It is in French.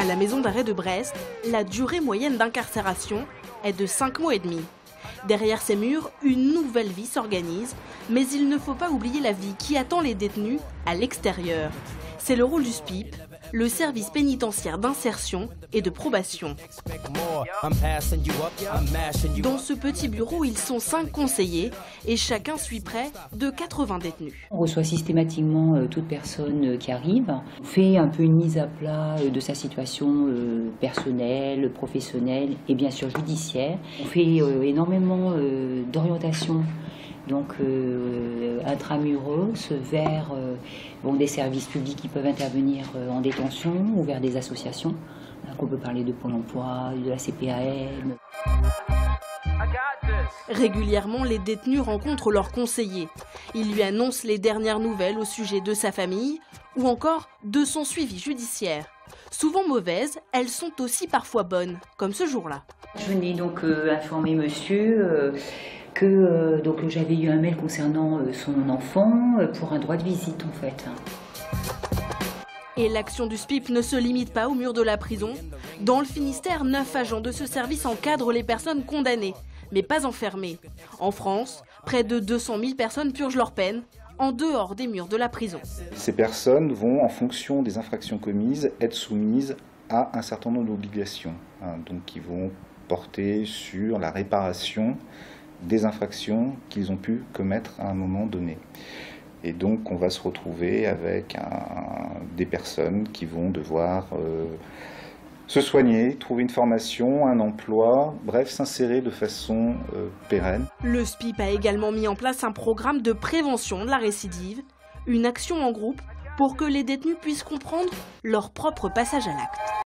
la maison d'arrêt de Brest, la durée moyenne d'incarcération est de 5 mois et demi. Derrière ces murs, une nouvelle vie s'organise, mais il ne faut pas oublier la vie qui attend les détenus à l'extérieur. C'est le rôle du SPIP, le service pénitentiaire d'insertion et de probation. Dans ce petit bureau, ils sont 5 conseillers et chacun suit près de 80 détenus. On reçoit systématiquement toute personne qui arrive. On fait un peu une mise à plat de sa situation personnelle, professionnelle et bien sûr judiciaire. On fait énormément d'orientation. Donc intramuros vers des services publics qui peuvent intervenir en détention ou vers des associations. Donc on peut parler de Pôle emploi, de la CPAM. Régulièrement, les détenus rencontrent leurs conseillers. Ils lui annoncent les dernières nouvelles au sujet de sa famille ou encore de son suivi judiciaire. Souvent mauvaises, elles sont aussi parfois bonnes, comme ce jour-là. Je venais donc informer monsieur que j'avais eu un mail concernant son enfant pour un droit de visite en fait. Et l'action du SPIP ne se limite pas au mur de la prison. Dans le Finistère, 9 agents de ce service encadrent les personnes condamnées, mais pas enfermées. En France, près de 200 000 personnes purgent leur peine en dehors des murs de la prison. Ces personnes vont, en fonction des infractions commises, être soumises à un certain nombre d'obligations, donc qui vont porter sur la réparation des infractions qu'ils ont pu commettre à un moment donné. Et donc on va se retrouver avec des personnes qui vont devoir se soigner, trouver une formation, un emploi, bref, s'insérer de façon pérenne. Le SPIP a également mis en place un programme de prévention de la récidive, une action en groupe pour que les détenus puissent comprendre leur propre passage à l'acte.